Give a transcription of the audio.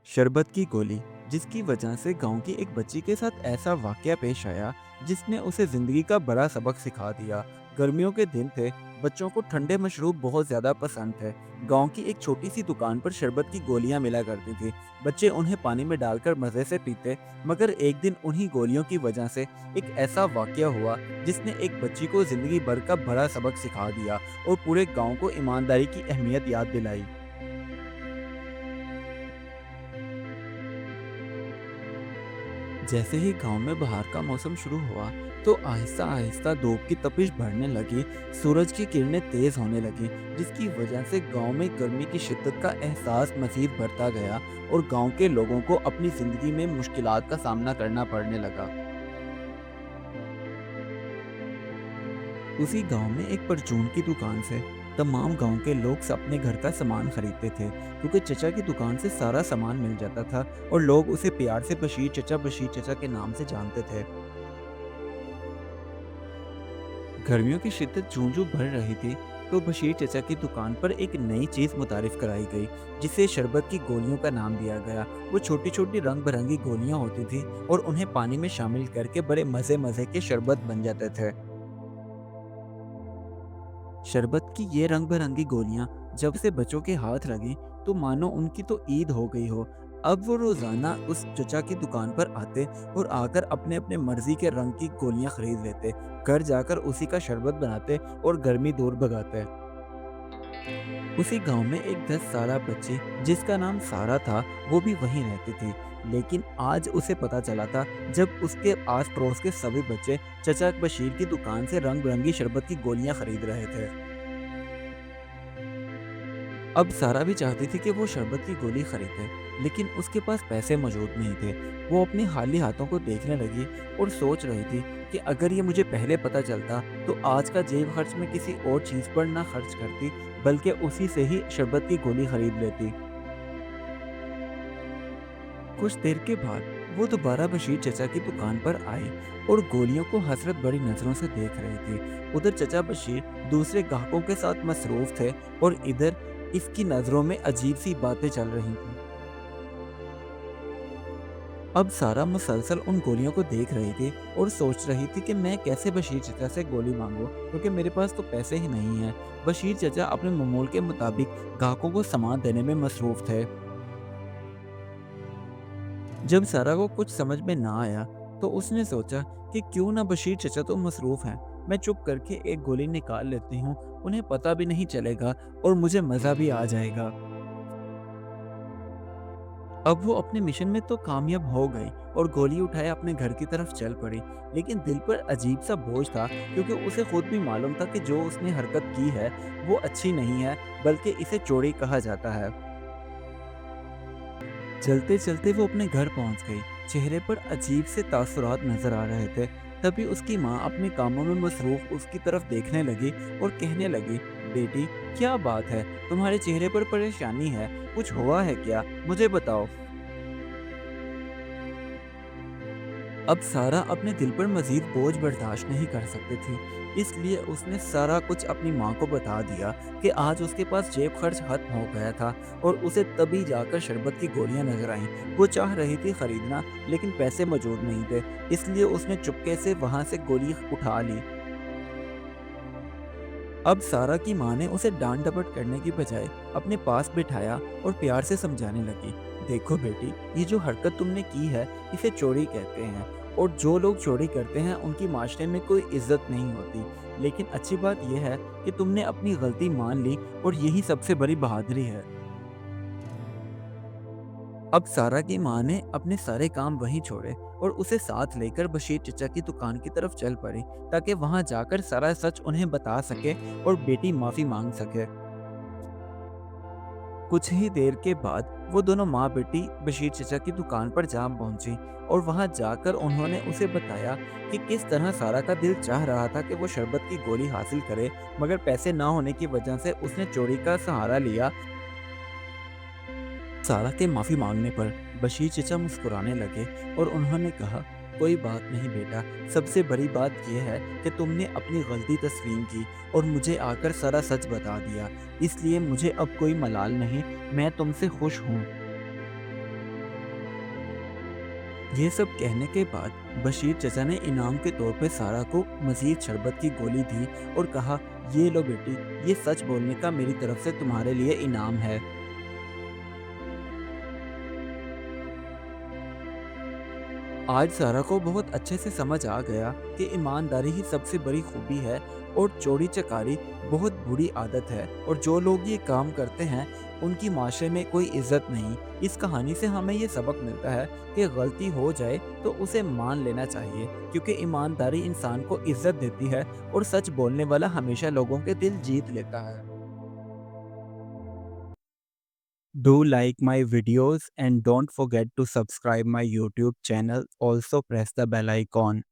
शरबत की गोली, जिसकी वजह से गांव की एक बच्ची के साथ ऐसा वाकया पेश आया जिसने उसे जिंदगी का बड़ा सबक सिखा दिया। गर्मियों के दिन थे, बच्चों को ठंडे मशरूब बहुत ज़्यादा पसंद थे। गांव की एक छोटी सी दुकान पर शरबत की गोलियां मिला करती थी। बच्चे उन्हें पानी में डालकर मज़े से पीते। मगर एक दिन उन्हीं गोलियों की वजह से एक ऐसा वाकया हुआ जिसने एक बच्ची को ज़िंदगी भर का बड़ा सबक सिखा दिया और पूरे गांव को ईमानदारी की अहमियत याद दिलाई। जैसे ही गांव में बाहर का मौसम शुरू हुआ, तो आहिस्ता आहिस्ता धूप की तपिश बढ़ने लगी। सूरज की किरणें तेज होने लगी, जिसकी वजह से गांव में गर्मी की शिद्दत का एहसास मजीद बढ़ता गया और गांव के लोगों को अपनी जिंदगी में मुश्किलात का सामना करना पड़ने लगा। उसी गांव में एक परचून की दुकान से तमाम गांव के लोग अपने घर का सामान खरीदते थे, क्योंकि चचा की दुकान से सारा सामान मिल जाता था और लोग उसे प्यार से बशीर चचा के नाम से जानते थे। गर्मियों की शिद्दत जूं-जूं बढ़ रही थी, तो बशीर चचा की दुकान पर एक नई चीज़ मुतारिफ कराई गई, जिसे शरबत की गोलियों का नाम दिया गया। वो छोटी-छोटी रंग-बिरंगी गोलियां होती थी और उन्हें पानी में शामिल करके बड़े मज़े-मज़े के शरबत बन जाते थे। शरबत की ये रंग-बिरंगी गोलियां जब से बच्चों के हाथ लगी, तो मानो उनकी तो ईद हो गई हो। अब वो रोज़ाना उस चचा की दुकान पर आते और आकर अपने-अपने मर्ज़ी के रंग की गोलियां खरीद लेते। घर जाकर उसी का शरबत बनाते और गर्मी दूर भगाते। उसी गांव में एक 10 साला बच्ची जिसका नाम सारा था, वो भी वहीं रहती थी। लेकिन आज उसे पता चला था, जब उसके आस पड़ोस के सभी बच्चे चचा बशीर की दुकान से रंग बिरंगी शरबत की गोलियां खरीद रहे थे। अब सारा भी चाहती थी कि वो शरबत की गोली खरीदे, लेकिन उसके पास पैसे मौजूद नहीं थे। वो अपने खाली हाथों को देखने लगी और सोच रही थी कि अगर ये मुझे पहले पता चलता, तो आज का जेब खर्च मैं किसी और चीज़ पर ना खर्च करती, बल्कि उसी से ही शरबत की गोली खरीद लेती। कुछ देर के बाद वो दोबारा बशीर चचा की दुकान पर आई और गोलियों को हसरत भरी नजरों से देख रही थी। उधर चचा बशीर दूसरे ग्राहकों के साथ मसरूफ थे और इधर इसकी नजरों में अजीब सी बातें चल रही थी। अब सारा मुसलसल उन गोलियों को देख रही थी और सोच रही थी कि मैं कैसे बशीर चचा से गोली मांगूं, क्योंकि मेरे पास तो पैसे ही नहीं हैं। बशीर चचा अपने मामूल के मुताबिक ग्राहकों को सामान देने में मसरूफ थे। जब सारा को कुछ समझ में ना आया, तो उसने सोचा कि क्यों ना बशीर चचा तो मसरूफ हैं, मैं चुप करके एक गोली निकाल लेती हूँ, उन्हें पता भी नहीं चलेगा और मुझे मज़ा भी आ जाएगा। अब वो अपने मिशन में तो कामयाब हो गई और गोली उठाए अपने घर की तरफ चल पड़ी। लेकिन दिल पर अजीब सा बोझ था, क्योंकि उसे खुद भी मालूम था कि जो उसने हरकत की है वो अच्छी नहीं है, बल्कि इसे चोरी कहा जाता है। चलते चलते वो अपने घर पहुंच गई। चेहरे पर अजीब से तासुरात नजर आ रहे थे। तभी उसकी माँ अपने कामों में मसरूफ उसकी तरफ देखने लगी और कहने लगी, बेटी, क्या बात है, तुम्हारे चेहरे पर परेशानी है, कुछ हुआ है क्या, मुझे बताओ। अब सारा अपने दिल पर मजीद बोझ बर्दाश्त नहीं कर सकती थी, इसलिए उसने सारा कुछ अपनी माँ को बता दिया कि आज उसके पास जेब खर्च खत्म हो गया था और उसे तभी जाकर शरबत की गोलियां नजर आईं। वो चाह रही थी खरीदना, लेकिन पैसे मौजूद नहीं थे, इसलिए उसने चुपके से वहां से गोली उठा ली। अब सारा की माँ ने उसे डांट डपट करने की बजाय अपने पास बिठाया और प्यार से समझाने लगी, देखो बेटी, ये जो हरकत तुमने की है, इसे चोरी कहते हैं और जो लोग चोरी करते हैं उनकी माशरे में कोई इज्जत नहीं होती। लेकिन अच्छी बात यह है कि तुमने अपनी गलती मान ली और यही सबसे बड़ी बहादुरी है। अब सारा की माँ ने अपने सारे काम वहीं छोड़े और उसे साथ लेकर बशीर चचा की दुकान की तरफ चल पड़ी, ताकि वहां जाकर सारा सच उन्हें बता सके और बेटी माफी मांग सके। कुछ ही देर के बाद वो दोनों माँ बेटी बशीर चचा की दुकान पर जा पहुंची और वहां जाकर उन्होंने उसे बताया कि किस तरह सारा का दिल चाह रहा था कि वो शरबत की गोली हासिल करे, मगर पैसे ना होने की वजह से उसने चोरी का सहारा लिया। सारा के माफ़ी मांगने पर बशीर चचा मुस्कुराने लगे और उन्होंने कहा, कोई बात नहीं बेटा, सबसे बड़ी बात यह है कि तुमने अपनी गलती तस्लीम की और मुझे आकर सारा सच बता दिया, इसलिए मुझे अब कोई मलाल नहीं, मैं तुमसे खुश हूँ। ये सब कहने के बाद बशीर चचा ने इनाम के तौर पे सारा को मजीद शरबत की गोली दी और कहा, ये लो बेटी, ये सच बोलने का मेरी तरफ से तुम्हारे लिए इनाम है। आज सारा को बहुत अच्छे से समझ आ गया कि ईमानदारी ही सबसे बड़ी खूबी है और चोरी चकारी बहुत बुरी आदत है, और जो लोग ये काम करते हैं उनकी माशरे में कोई इज्जत नहीं। इस कहानी से हमें ये सबक मिलता है कि गलती हो जाए तो उसे मान लेना चाहिए, क्योंकि ईमानदारी इंसान को इज्जत देती है और सच बोलने वाला हमेशा लोगों के दिल जीत लेता है। Do like my videos and don't forget to subscribe my YouTube channel. Also press the bell icon.